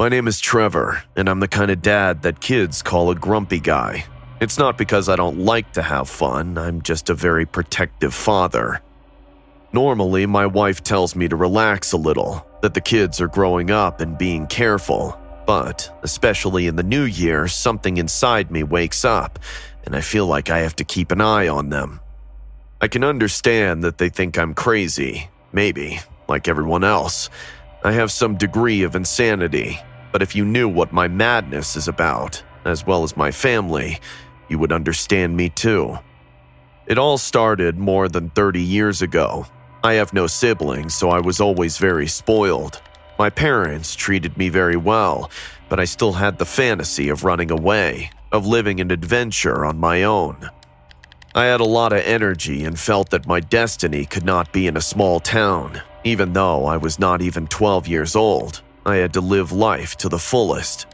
My name is Trevor, and I'm the kind of dad that kids call a grumpy guy. It's not because I don't like to have fun, I'm just a very protective father. Normally, my wife tells me to relax a little, that the kids are growing up and being careful. But, especially in the new year, something inside me wakes up, and I feel like I have to keep an eye on them. I can understand that they think I'm crazy, maybe, like everyone else. I have some degree of insanity, but if you knew what my madness is about, as well as my family, you would understand me too. It all started more than 30 years ago. I have no siblings, so I was always very spoiled. My parents treated me very well, but I still had the fantasy of running away, of living an adventure on my own. I had a lot of energy and felt that my destiny could not be in a small town. Even though I was not even 12 years old, I had to live life to the fullest.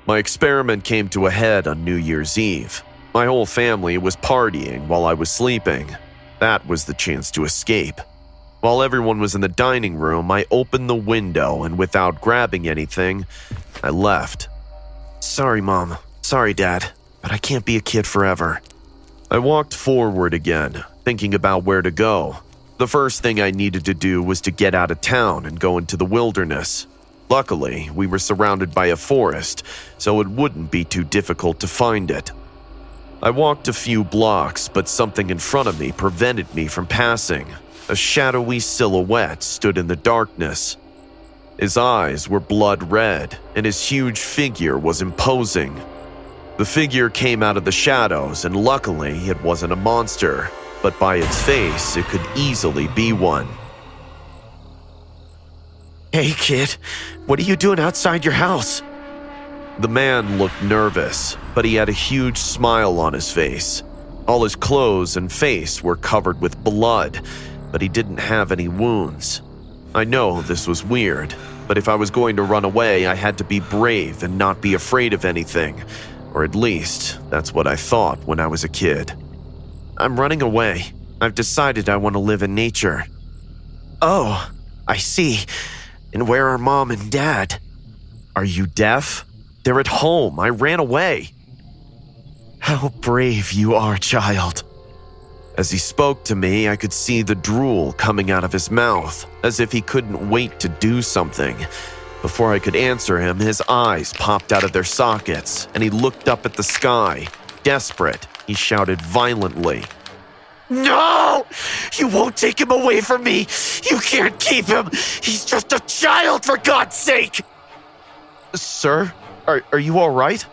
My experiment came to a head on New Year's Eve. My whole family was partying while I was sleeping. That was the chance to escape. While everyone was in the dining room, I opened the window and without grabbing anything, I left. Sorry, Mom. Sorry, Dad. But I can't be a kid forever. I walked forward again, thinking about where to go. The first thing I needed to do was to get out of town and go into the wilderness. Luckily, we were surrounded by a forest, so it wouldn't be too difficult to find it. I walked a few blocks, but something in front of me prevented me from passing. A shadowy silhouette stood in the darkness. His eyes were blood red, and his huge figure was imposing. The figure came out of the shadows, and luckily it wasn't a monster, but by its face, it could easily be one. Hey, kid, what are you doing outside your house? The man looked nervous, but he had a huge smile on his face. All his clothes and face were covered with blood, but he didn't have any wounds. I know this was weird, but if I was going to run away, I had to be brave and not be afraid of anything. Or at least, that's what I thought when I was a kid. I'm running away. I've decided I want to live in nature. Oh, I see. And where are Mom and Dad? Are you deaf? They're at home. I ran away. How brave you are, child. As he spoke to me, I could see the drool coming out of his mouth, as if he couldn't wait to do something. Before I could answer him, his eyes popped out of their sockets, and he looked up at the sky. Desperate, he shouted violently. No! You won't take him away from me! You can't keep him! He's just a child, for God's sake! Sir, are you all right?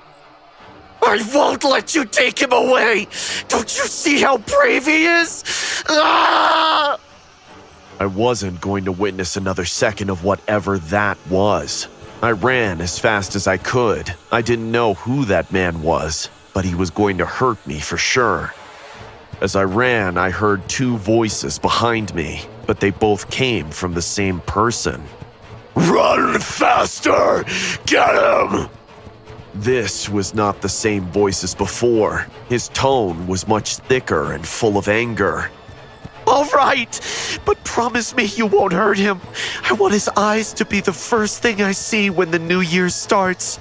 I won't let you take him away! Don't you see how brave he is? Ah! I wasn't going to witness another second of whatever that was. I ran as fast as I could. I didn't know who that man was, but he was going to hurt me for sure. As I ran, I heard two voices behind me, but they both came from the same person. Run faster! Get him! This was not the same voice as before. His tone was much thicker and full of anger. All right, but promise me you won't hurt him. I want his eyes to be the first thing I see when the new year starts.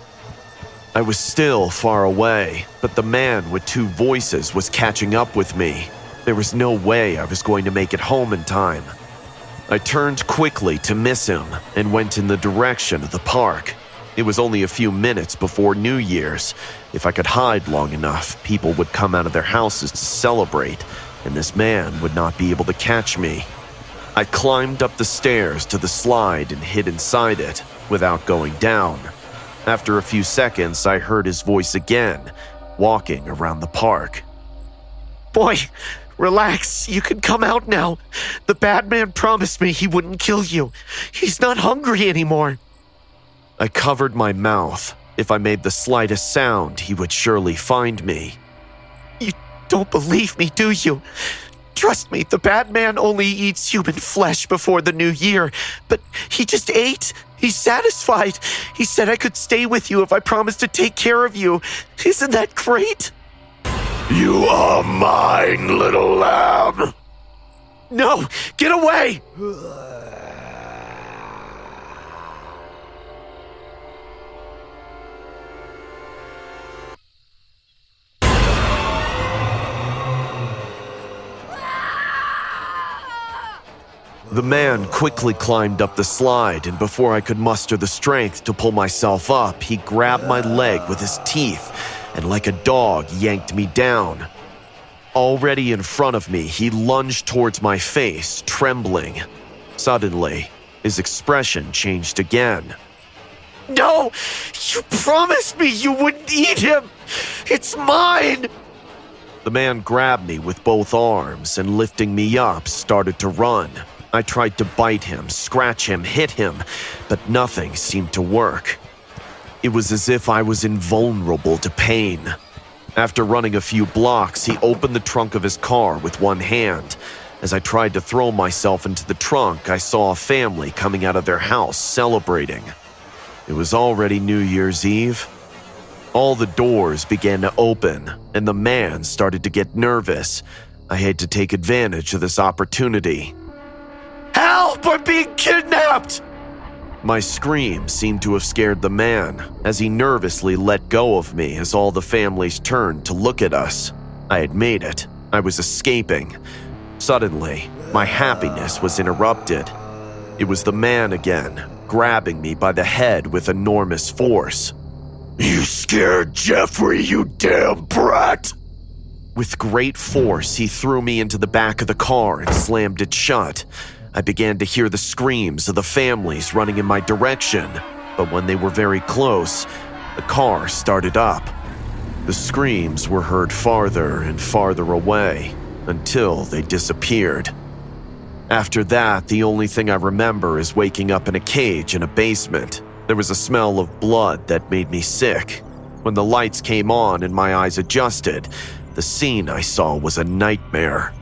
I was still far away, but the man with two voices was catching up with me. There was no way I was going to make it home in time. I turned quickly to miss him and went in the direction of the park. It was only a few minutes before New Year's. If I could hide long enough, people would come out of their houses to celebrate, and this man would not be able to catch me. I climbed up the stairs to the slide and hid inside it without going down. After a few seconds, I heard his voice again, walking around the park. Boy, relax. You can come out now. The bad man promised me he wouldn't kill you. He's not hungry anymore. I covered my mouth. If I made the slightest sound, he would surely find me. You don't believe me, do you? Trust me, the bad man only eats human flesh before the new year, but he just ate. He's satisfied. He said I could stay with you if I promised to take care of you. Isn't that great? You are mine, little lamb. No, get away! The man quickly climbed up the slide, and before I could muster the strength to pull myself up, he grabbed my leg with his teeth and like a dog yanked me down. Already in front of me, he lunged towards my face, trembling. Suddenly, his expression changed again. "No! You promised me you wouldn't eat him! It's mine!" The man grabbed me with both arms and, lifting me up, started to run. I tried to bite him, scratch him, hit him, but nothing seemed to work. It was as if I was invulnerable to pain. After running a few blocks, he opened the trunk of his car with one hand. As I tried to throw myself into the trunk, I saw a family coming out of their house celebrating. It was already New Year's Eve. All the doors began to open, and the man started to get nervous. I had to take advantage of this opportunity. "Help! I'm being kidnapped!" My scream seemed to have scared the man, as he nervously let go of me as all the families turned to look at us. I had made it. I was escaping. Suddenly, my happiness was interrupted. It was the man again, grabbing me by the head with enormous force. "You scared Jeffrey, you damn brat!" With great force, he threw me into the back of the car and slammed it shut. I began to hear the screams of the families running in my direction, but when they were very close, the car started up. The screams were heard farther and farther away until they disappeared. After that, the only thing I remember is waking up in a cage in a basement. There was a smell of blood that made me sick. When the lights came on and my eyes adjusted, the scene I saw was a nightmare.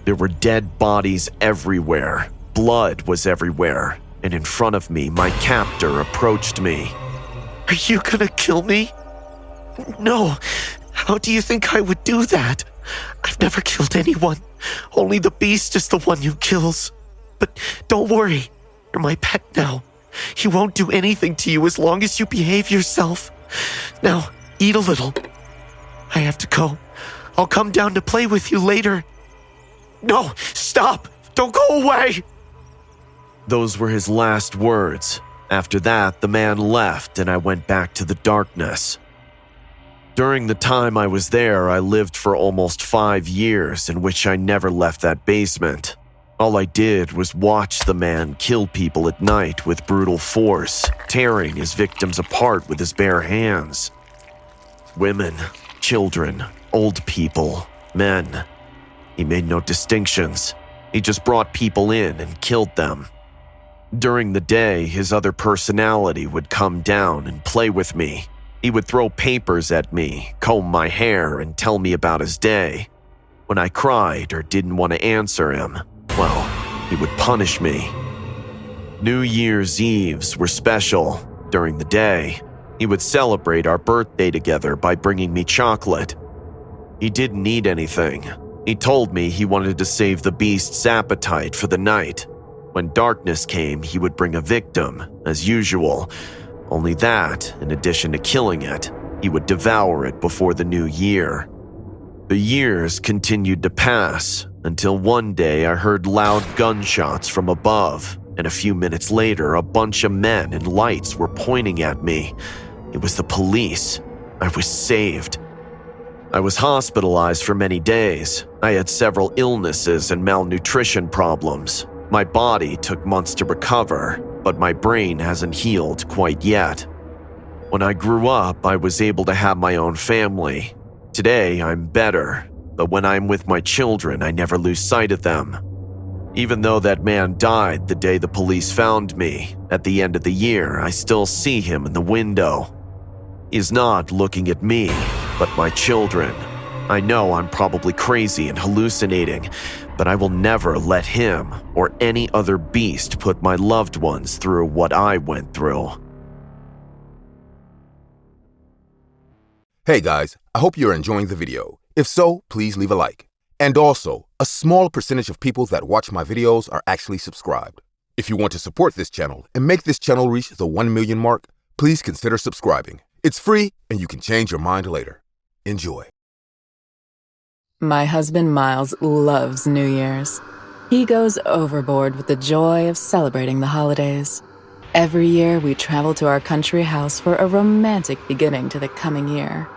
There were dead bodies everywhere, blood was everywhere, and in front of me, my captor approached me. "Are you gonna kill me?" "No, how do you think I would do that? I've never killed anyone. Only the beast is the one who kills. But don't worry, you're my pet now. He won't do anything to you as long as you behave yourself. Now, eat a little. I have to go. I'll come down to play with you later." "No, stop! Don't go away!" Those were his last words. After that, the man left and I went back to the darkness. During the time I was there, I lived for almost 5 years in which I never left that basement. All I did was watch the man kill people at night with brutal force, tearing his victims apart with his bare hands. Women, children, old people, men. He made no distinctions. He just brought people in and killed them. During the day, his other personality would come down and play with me. He would throw papers at me, comb my hair, and tell me about his day. When I cried or didn't want to answer him, well, he would punish me. New Year's Eves were special. During the day, he would celebrate our birthday together by bringing me chocolate. He didn't need anything. He told me he wanted to save the beast's appetite for the night. When darkness came, he would bring a victim, as usual. Only that, in addition to killing it, he would devour it before the new year. The years continued to pass, until one day I heard loud gunshots from above, and a few minutes later, a bunch of men in lights were pointing at me. It was the police. I was saved. I was hospitalized for many days. I had several illnesses and malnutrition problems. My body took months to recover, but my brain hasn't healed quite yet. When I grew up, I was able to have my own family. Today, I'm better, but when I'm with my children, I never lose sight of them. Even though that man died the day the police found me, at the end of the year, I still see him in the window. He's not looking at me, but my children. I know I'm probably crazy and hallucinating, but I will never let him or any other beast put my loved ones through what I went through. Hey guys, I hope you're enjoying the video. If so, please leave a like. And also, a small percentage of people that watch my videos are actually subscribed. If you want to support this channel and make this channel reach the 1 million mark, please consider subscribing. It's free and you can change your mind later. Enjoy. My husband Miles loves New Year's. He goes overboard with the joy of celebrating the holidays. Every year we travel to our country house for a romantic beginning to the coming year.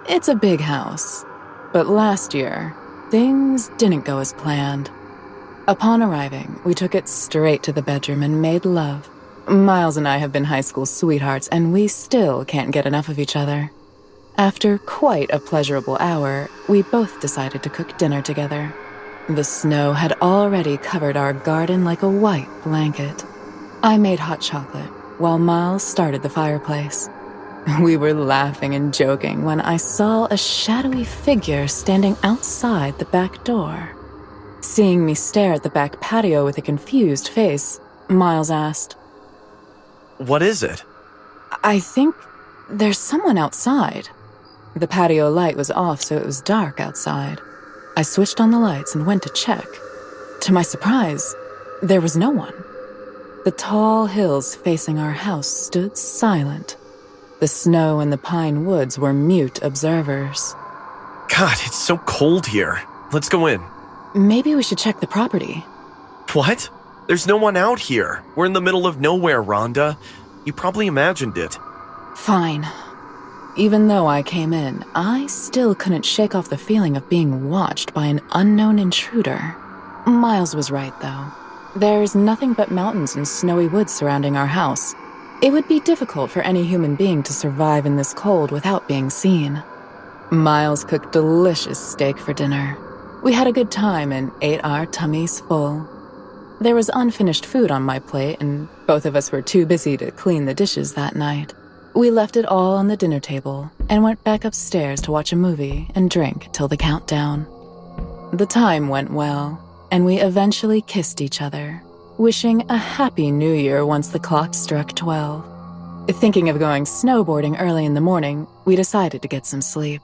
It's a big house, but last year, things didn't go as planned. Upon arriving, we took it straight to the bedroom and made love. Miles and I have been high school sweethearts, and we still can't get enough of each other. After quite a pleasurable hour, we both decided to cook dinner together. The snow had already covered our garden like a white blanket. I made hot chocolate, while Miles started the fireplace. We were laughing and joking when I saw a shadowy figure standing outside the back door. Seeing me stare at the back patio with a confused face, Miles asked, "What is it?" "I think there's someone outside." The patio light was off, so it was dark outside. I switched on the lights and went to check. To my surprise, there was no one. The tall hills facing our house stood silent. The snow and the pine woods were mute observers. God, it's so cold here. Let's go in. Maybe we should check the property. What? There's no one out here. We're in the middle of nowhere, Rhonda. You probably imagined it. Fine. Even though I came in, I still couldn't shake off the feeling of being watched by an unknown intruder. Miles was right, though. There's nothing but mountains and snowy woods surrounding our house. It would be difficult for any human being to survive in this cold without being seen. Miles cooked delicious steak for dinner. We had a good time and ate our tummies full. There was unfinished food on my plate, and both of us were too busy to clean the dishes that night. We left it all on the dinner table and went back upstairs to watch a movie and drink till the countdown. The time went well, and we eventually kissed each other, wishing a happy new year once the clock struck 12. Thinking of going snowboarding early in the morning, we decided to get some sleep.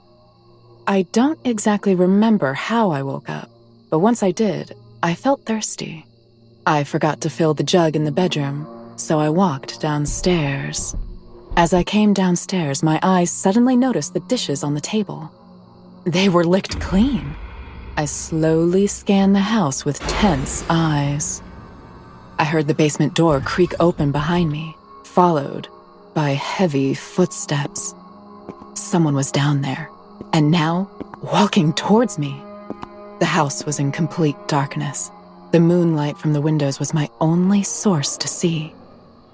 I don't exactly remember how I woke up, but once I did, I felt thirsty. I forgot to fill the jug in the bedroom, so I walked downstairs. As I came downstairs, my eyes suddenly noticed the dishes on the table. They were licked clean. I slowly scanned the house with tense eyes. I heard the basement door creak open behind me, followed by heavy footsteps. Someone was down there, and now walking towards me. The house was in complete darkness. The moonlight from the windows was my only source to see.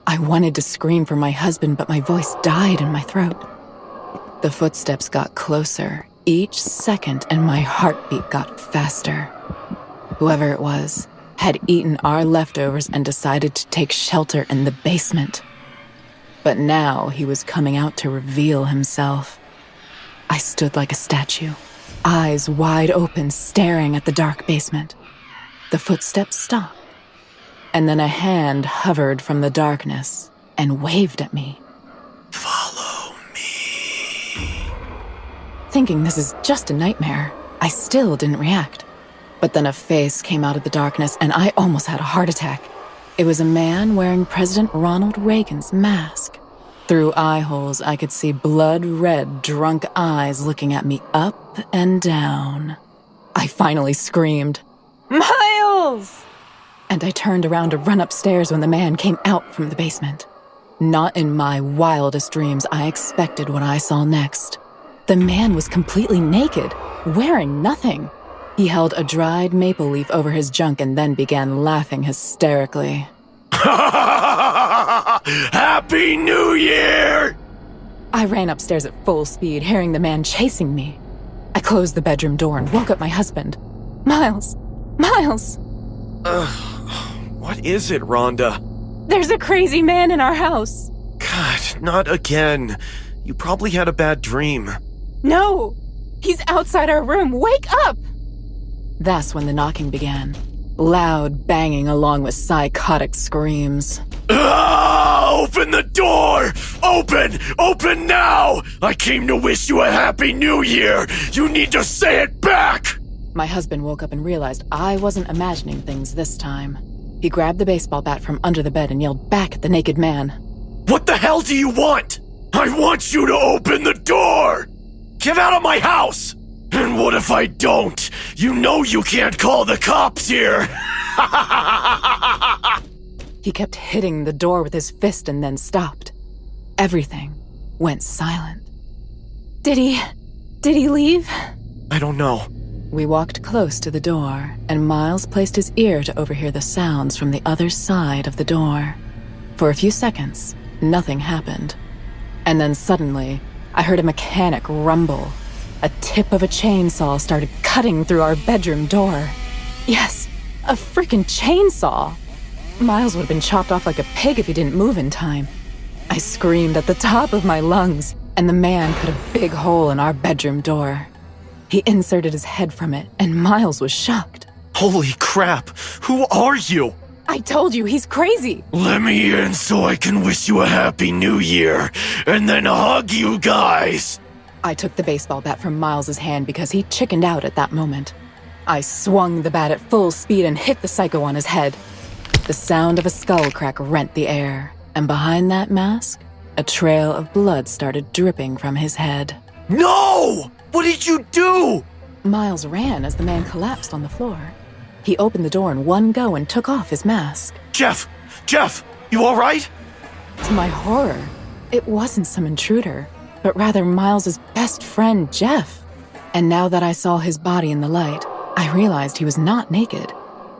I wanted to scream for my husband, but my voice died in my throat. The footsteps got closer each second, and my heartbeat got faster. Whoever it was had eaten our leftovers and decided to take shelter in the basement. But now he was coming out to reveal himself. I stood like a statue, eyes wide open, staring at the dark basement. The footsteps stopped, and then a hand hovered from the darkness and waved at me. Follow me. Thinking this is just a nightmare, I still didn't react. But then a face came out of the darkness, and I almost had a heart attack. It was a man wearing President Ronald Reagan's mask. Through eye holes, I could see blood-red, drunk eyes looking at me up and down. I finally screamed, "Miles!" And I turned around to run upstairs when the man came out from the basement. Not in my wildest dreams I expected what I saw next. The man was completely naked, wearing nothing. He held a dried maple leaf over his junk and then began laughing hysterically. Happy New Year! I ran upstairs at full speed, hearing the man chasing me. I closed the bedroom door and woke up my husband. Miles! Miles! What is it, Rhonda? There's a crazy man in our house. God, not again. You probably had a bad dream. No! He's outside our room. Wake up! That's when the knocking began. Loud banging along with psychotic screams. Open the door! Open! Open now! I came to wish you a happy new year! You need to say it back! My husband woke up and realized I wasn't imagining things this time. He grabbed the baseball bat from under the bed and yelled back at the naked man. What the hell do you want? I want you to open the door! Get out of my house! And what if I don't? You know you can't call the cops here! He kept hitting the door with his fist and then stopped. Everything went silent. Did he leave? I don't know. We walked close to the door, and Miles placed his ear to overhear the sounds from the other side of the door. For a few seconds, nothing happened. And then suddenly, I heard a mechanic rumble. A tip of a chainsaw started cutting through our bedroom door. Yes, a freaking chainsaw! Miles would have been chopped off like a pig if he didn't move in time. I screamed at the top of my lungs, and the man cut a big hole in our bedroom door. He inserted his head from it, and Miles was shocked. Holy crap! Who are you? I told you, he's crazy! Let me in so I can wish you a happy new year, and then hug you guys! I took the baseball bat from Miles's hand because he chickened out at that moment. I swung the bat at full speed and hit the psycho on his head. The sound of a skull crack rent the air, and behind that mask, a trail of blood started dripping from his head. No! What did you do? Miles ran as the man collapsed on the floor. He opened the door in one go and took off his mask. Jeff, you all right? To my horror, it wasn't some intruder, but rather Miles's best friend, Jeff. And now that I saw his body in the light, I realized he was not naked.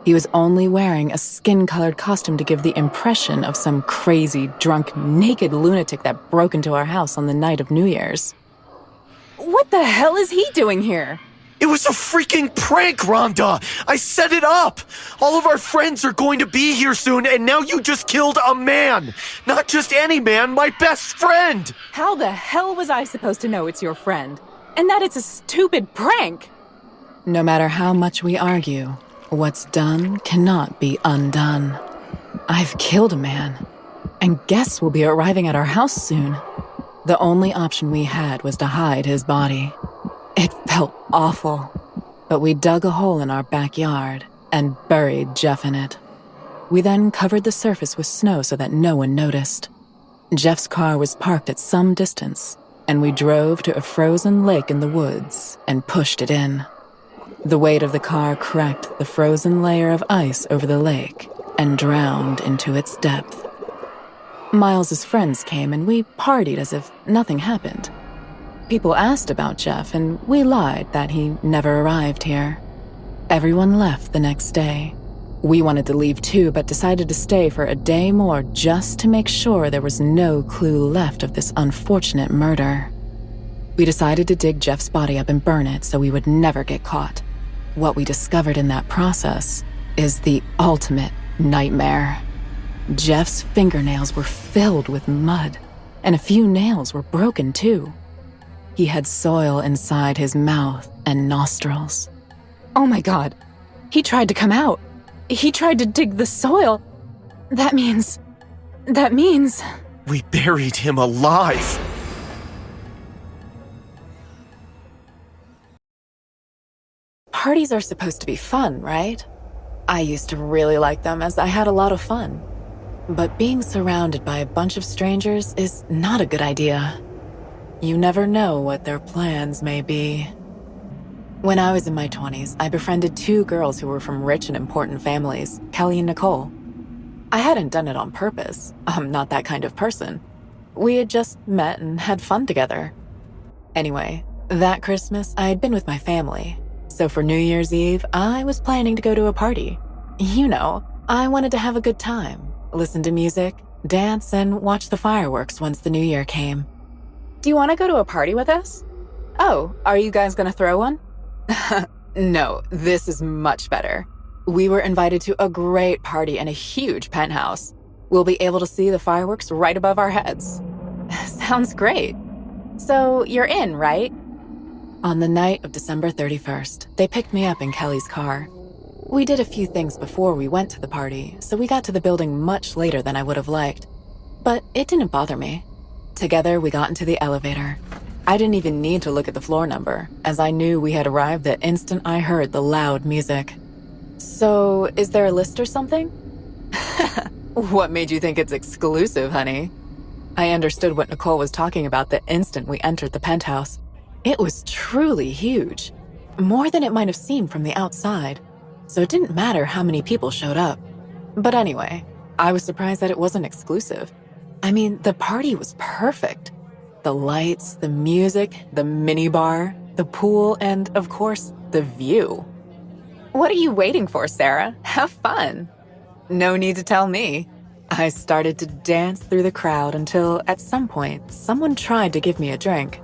He was only wearing a skin-colored costume to give the impression of some crazy, drunk, naked lunatic that broke into our house on the night of New Year's. What the hell is he doing here? It was a freaking prank, Rhonda! I set it up! All of our friends are going to be here soon, and now you just killed a man! Not just any man, my best friend! How the hell was I supposed to know it's your friend? And that it's a stupid prank? No matter how much we argue, what's done cannot be undone. I've killed a man, and guests will be arriving at our house soon. The only option we had was to hide his body. It felt awful, but we dug a hole in our backyard and buried Jeff in it. We then covered the surface with snow so that no one noticed. Jeff's car was parked at some distance, and we drove to a frozen lake in the woods and pushed it in. The weight of the car cracked the frozen layer of ice over the lake and drowned into its depth. Miles's friends came and we partied as if nothing happened. People asked about Jeff and we lied that he never arrived here. Everyone left the next day. We wanted to leave too, but decided to stay for a day more just to make sure there was no clue left of this unfortunate murder. We decided to dig Jeff's body up and burn it so we would never get caught. What we discovered in that process is the ultimate nightmare. Jeff's fingernails were filled with mud, and a few nails were broken too. He had soil inside his mouth and nostrils. Oh my God, he tried to come out. He tried to dig the soil. That means... We buried him alive. Parties are supposed to be fun, right? I used to really like them as I had a lot of fun. But being surrounded by a bunch of strangers is not a good idea. You never know what their plans may be. When I was in my 20s, I befriended two girls who were from rich and important families, Kelly and Nicole. I hadn't done it on purpose. I'm not that kind of person. We had just met and had fun together. Anyway, that Christmas, I had been with my family. So for New Year's Eve, I was planning to go to a party. You know, I wanted to have a good time, listen to music, dance, and watch the fireworks once the new year came. Do you want to go to a party with us? Oh, are you guys going to throw one? No, this is much better. We were invited to a great party in a huge penthouse. We'll be able to see the fireworks right above our heads. Sounds great. So you're in, right? On the night of December 31st, they picked me up in Kelly's car. We did a few things before we went to the party, so we got to the building much later than I would have liked. But it didn't bother me. Together, we got into the elevator. I didn't even need to look at the floor number, as I knew we had arrived the instant I heard the loud music. So, is there a list or something? What made you think it's exclusive, honey? I understood what Nicole was talking about the instant we entered the penthouse. It was truly huge, more than it might have seemed from the outside. so it didn't matter how many people showed up. But anyway, I was surprised that it wasn't exclusive. I mean, the party was perfect. The lights, the music, the minibar, the pool, and of course, the view. What are you waiting for, Sarah? Have fun. No need to tell me. I started to dance through the crowd until, at some point, someone tried to give me a drink.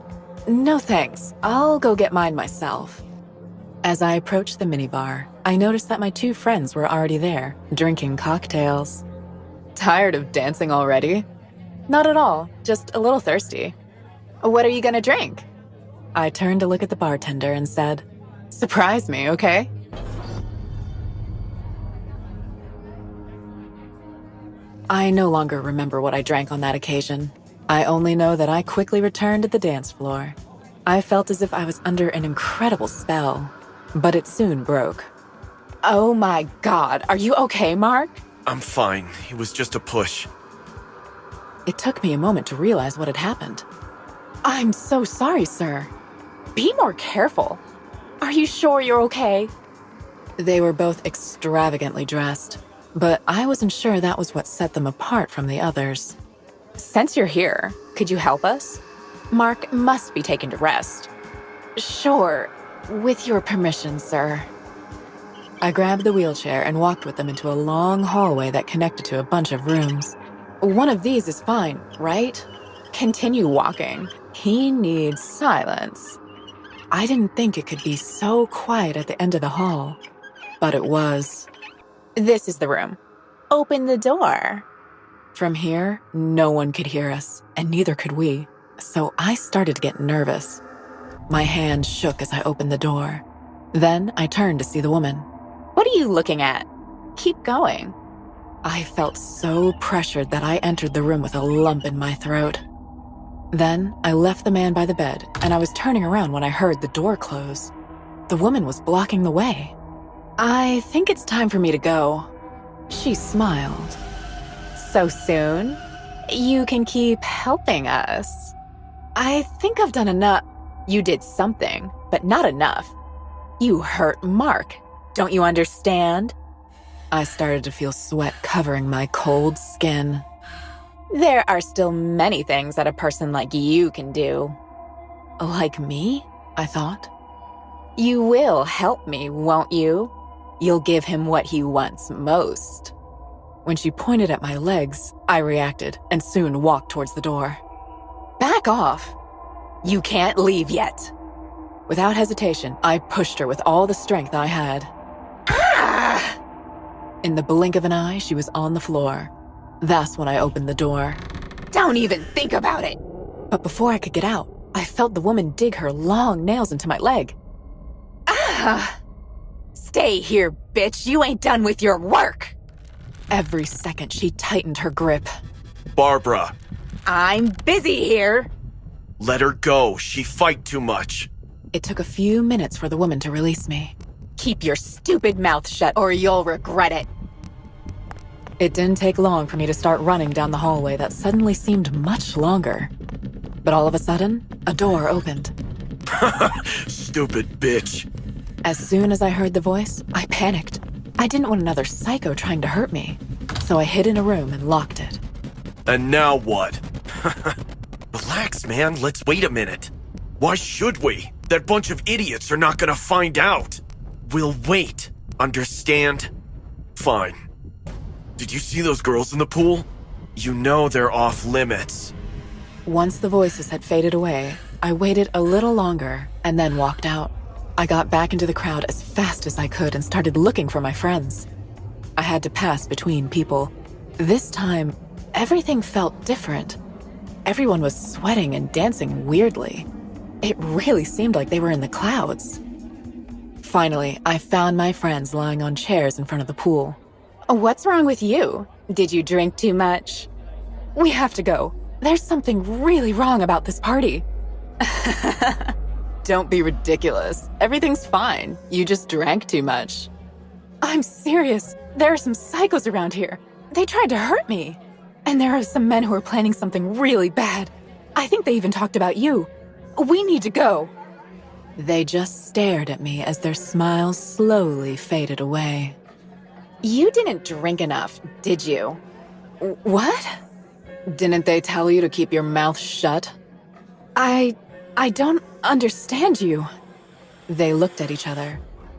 No thanks, I'll go get mine myself. As I approached the minibar, I noticed that my two friends were already there, drinking cocktails. Tired of dancing already? Not at all, just a little thirsty. What are you gonna drink? I turned to look at the bartender and said, "Surprise me, okay?" I no longer remember what I drank on that occasion. I only know that I quickly returned to the dance floor. I felt as if I was under an incredible spell, but it soon broke. Oh my God, are you okay, Mark? I'm fine. It was just a push. It took me a moment to realize what had happened. I'm so sorry, sir. Be more careful. Are you sure you're okay? They were both extravagantly dressed, but I wasn't sure that was what set them apart from the others. Since you're here, could you help us? Mark must be taken to rest. Sure, with your permission, sir. I grabbed the wheelchair and walked with them into a long hallway that connected to a bunch of rooms. One of these is fine, right? Continue walking. He needs silence. I didn't think it could be so quiet at the end of the hall, but it was. This is the room. Open the door. From here, no one could hear us, and neither could we, so I started to get nervous. My hand shook as I opened the door. Then I turned to see the woman. What are you looking at? Keep going. I felt so pressured that I entered the room with a lump in my throat. Then I left the man by the bed, and I was turning around when I heard the door close. The woman was blocking the way. I think it's time for me to go. She smiled. So soon? You can keep helping us. I think I've done enough. You did something, but not enough. You hurt Mark. Don't you understand? I started to feel sweat covering my cold skin. There are still many things that a person like you can do. Like me? I thought. You will help me, won't you? You'll give him what he wants most. When she pointed at my legs, I reacted and soon walked towards the door. Back off! You can't leave yet. Without hesitation, I pushed her with all the strength I had. Ah! In the blink of an eye, she was on the floor. That's when I opened the door. Don't even think about it! But before I could get out, I felt the woman dig her long nails into my leg. Ah! Stay here, bitch! You ain't done with your work! Every second, she tightened her grip. Barbara. I'm busy here! Let her go. She fight too much. It took a few minutes for the woman to release me. Keep your stupid mouth shut or you'll regret it. It didn't take long for me to start running down the hallway that suddenly seemed much longer. But all of a sudden, a door opened. Stupid bitch. As soon as I heard the voice, I panicked. I didn't want another psycho trying to hurt me, so I hid in a room and locked it. And now what? Relax, man. Let's wait a minute. Why should we? That bunch of idiots are not gonna find out. We'll wait. Understand? Fine. Did you see those girls in the pool? You know they're off limits. Once the voices had faded away, I waited a little longer and then walked out. I got back into the crowd as fast as I could and started looking for my friends. I had to pass between people. This time, everything felt different. Everyone was sweating and dancing weirdly. It really seemed like they were in the clouds. Finally, I found my friends lying on chairs in front of the pool. What's wrong with you? Did you drink too much? We have to go. There's something really wrong about this party. Don't be ridiculous. Everything's fine. You just drank too much. I'm serious. There are some psychos around here. They tried to hurt me. And there are some men who are planning something really bad. I think they even talked about you. We need to go. They just stared at me as their smiles slowly faded away. You didn't drink enough, did you? What? Didn't they tell you to keep your mouth shut? I don't understand you. They looked at each other.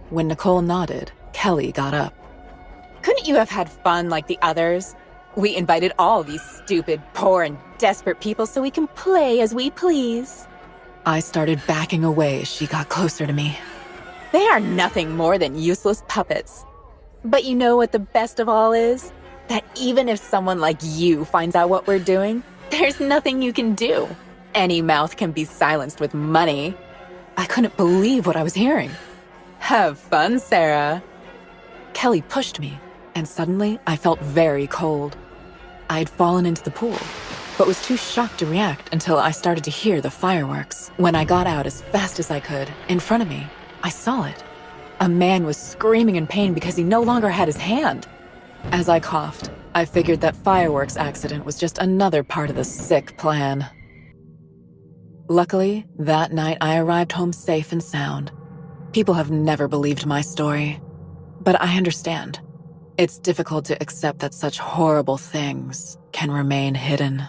When Nicole nodded, Kelly got up. Couldn't you have had fun like the others? We invited all these stupid, poor, and desperate people so we can play as we please. I started backing away as she got closer to me. They are nothing more than useless puppets. But you know what the best of all is? That even if someone like you finds out what we're doing, there's nothing you can do. Any mouth can be silenced with money. I couldn't believe what I was hearing. Have fun, Sarah. Kelly pushed me, and suddenly I felt very cold. I had fallen into the pool, but was too shocked to react until I started to hear the fireworks. When I got out as fast as I could, in front of me, I saw it. A man was screaming in pain because he no longer had his hand. As I coughed, I figured that fireworks accident was just another part of the sick plan. Luckily, that night I arrived home safe and sound. People have never believed my story, but I understand. It's difficult to accept that such horrible things can remain hidden.